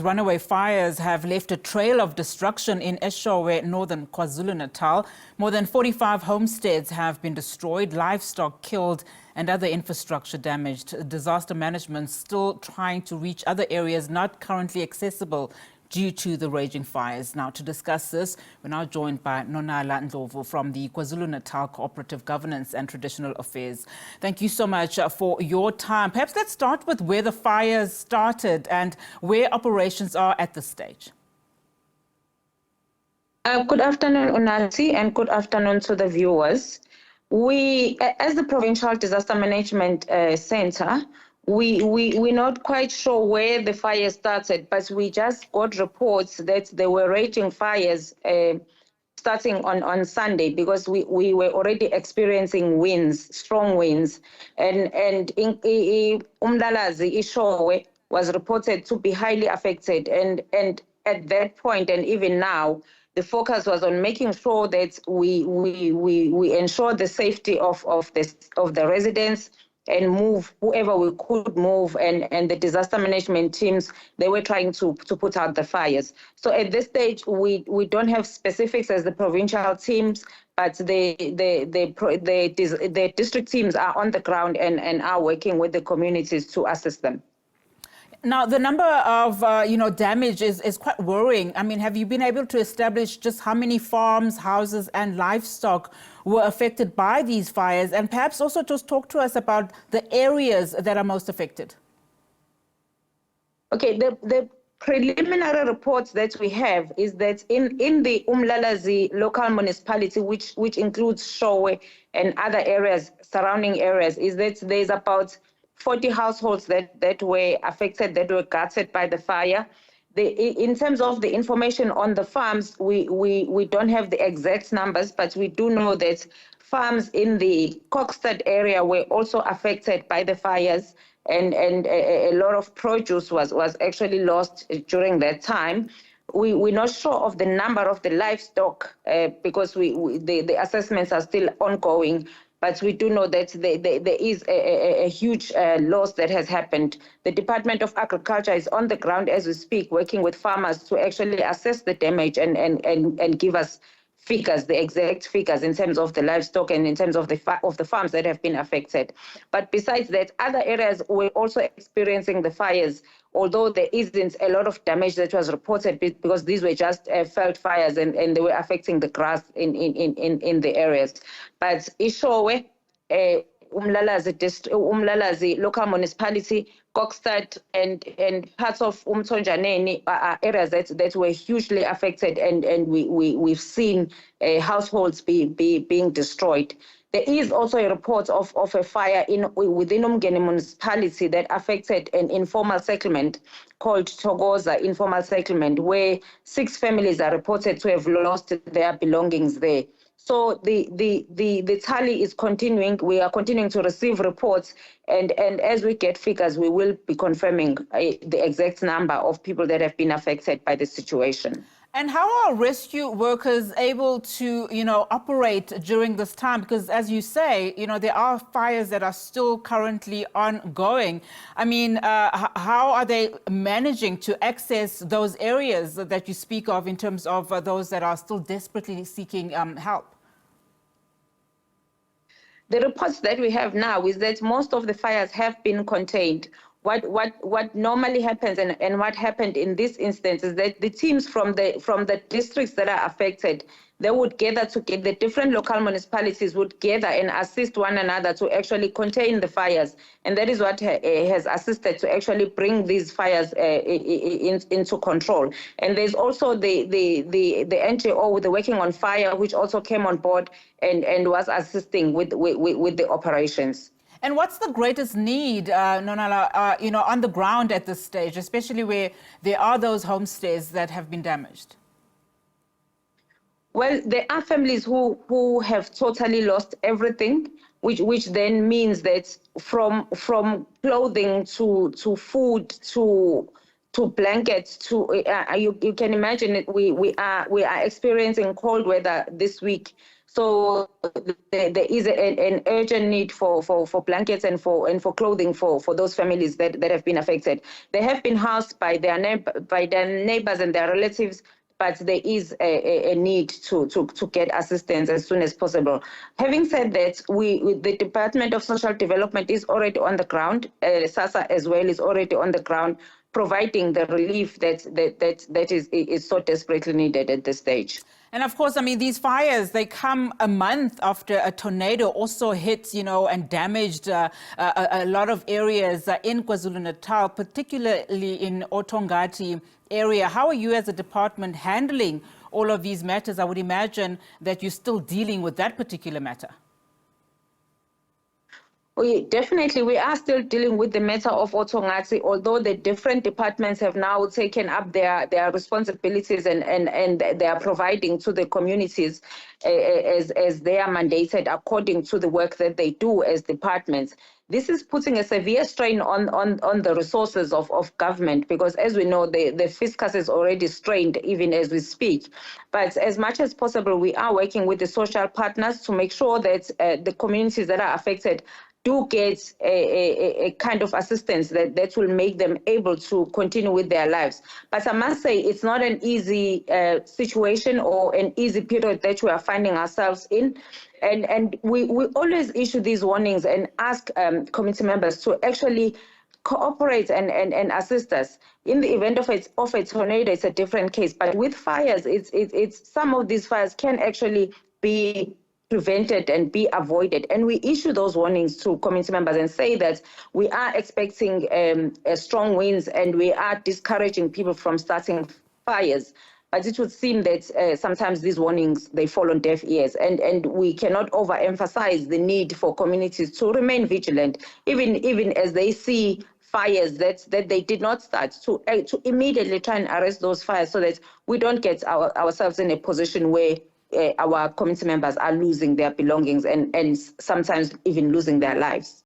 Runaway fires have left a trail of destruction in Eshowe, northern KwaZulu-Natal. More than 45 homesteads have been destroyed, livestock killed and other infrastructure damaged. Disaster management still trying to reach other areas not currently accessible due to the raging fires. Now, to discuss this, we're now joined by Nonala Ndlovu from the KwaZulu-Natal Cooperative Governance and Traditional Affairs. Thank you so much for your time. Perhaps let's start with where the fires started and where operations are at this stage. Good afternoon, Unasi, and good afternoon to the viewers. We, as the Provincial Disaster Management Center, we're not quite sure where the fire started, but we just got reports that there were raging fires starting on Sunday, because we were already experiencing winds, strong winds, and in Umlalazi, Eshowe was reported to be highly affected, and at that point and even now, the focus was on making sure that we ensure the safety of the residents and move whoever we could move, and the disaster management teams, they were trying to put out the fires. So at this stage, we don't have specifics as the provincial teams, but the district teams are on the ground and are working with the communities to assist them. Now, the number of, damage is quite worrying. I mean, have you been able to establish just how many farms, houses and livestock were affected by these fires? And perhaps also just talk to us about the areas that are most affected. Okay, the preliminary reports that we have is that in the Umlalazi local municipality, which includes Eshowe and other areas, surrounding areas, is that there's about 40 households that were affected, that were gutted by the fire. In terms of the information on the farms, we don't have the exact numbers, but we do know that farms in the Cooperative area were also affected by the fires, and a lot of produce was actually lost during that time. We're not sure of the number of the livestock because the assessments are still ongoing. But we do know that there is a huge loss that has happened. The Department of Agriculture is on the ground as we speak, working with farmers to actually assess the damage and give us figures, the exact figures in terms of the livestock and in terms of the farms that have been affected. But besides that, other areas were also experiencing the fires, although there isn't a lot of damage that was reported because these were just felt fires and they were affecting the grass in the areas. But Eshowe, Umlalazi local municipality, Cooperative, and parts of Umtonjaneni are areas that were hugely affected, and we've seen households being destroyed. There is also a report of a fire within Umgeni municipality that affected an informal settlement called Togoza Informal Settlement, where 6 families are reported to have lost their belongings there. So the tally is continuing. We are continuing to receive reports, and as we get figures, we will be confirming the exact number of people that have been affected by the situation. And how are rescue workers able to, operate during this time? Because as you say, there are fires that are still currently ongoing. I mean, how are they managing to access those areas that you speak of in terms of those that are still desperately seeking help? The reports that we have now is that most of the fires have been contained. What normally happens and what happened in this instance is that the teams from the districts that are affected, they would gather together, the different local municipalities would gather and assist one another to actually contain the fires. And that is what has assisted to actually bring these fires into control. And there's also the NGO, the Working on Fire, which also came on board and was assisting with the operations. And what's the greatest need, Nonala, on the ground at this stage, especially where there are those homestays that have been damaged? Well, there are families who have totally lost everything, which then means that from clothing to food to blankets to you can imagine it, we are experiencing cold weather this week. So there is an urgent need for blankets and for clothing for those families that have been affected. They have been housed by their neighbors and their relatives, but there is a need to get assistance as soon as possible. Having said that, the Department of Social Development is already on the ground. SASSA as well is already on the ground, providing the relief that is so desperately needed at this stage. And of course, I mean, these fires, they come a month after a tornado also hit, and damaged a lot of areas in KwaZulu-Natal, particularly in Otongati area. How are you as a department handling all of these matters? I would imagine that you're still dealing with that particular matter. We are still dealing with the matter of Otongati, although the different departments have now taken up their responsibilities and they are providing to the communities as they are mandated according to the work that they do as departments. This is putting a severe strain on the resources of government, because as we know, the fiscus is already strained even as we speak. But as much as possible, we are working with the social partners to make sure that the communities that are affected do get a kind of assistance that will make them able to continue with their lives. But I must say, it's not an easy situation or an easy period that we are finding ourselves in. And we always issue these warnings and ask committee members to actually cooperate and assist us. In the event of a tornado, it's a different case. But with fires, it's some of these fires can actually be prevented and be avoided. And we issue those warnings to community members and say that we are expecting strong winds and we are discouraging people from starting fires. But it would seem that sometimes these warnings, they fall on deaf ears, and we cannot overemphasize the need for communities to remain vigilant, even as they see fires that they did not start, to immediately try and arrest those fires so that we don't get ourselves in a position where our community members are losing their belongings and sometimes even losing their lives.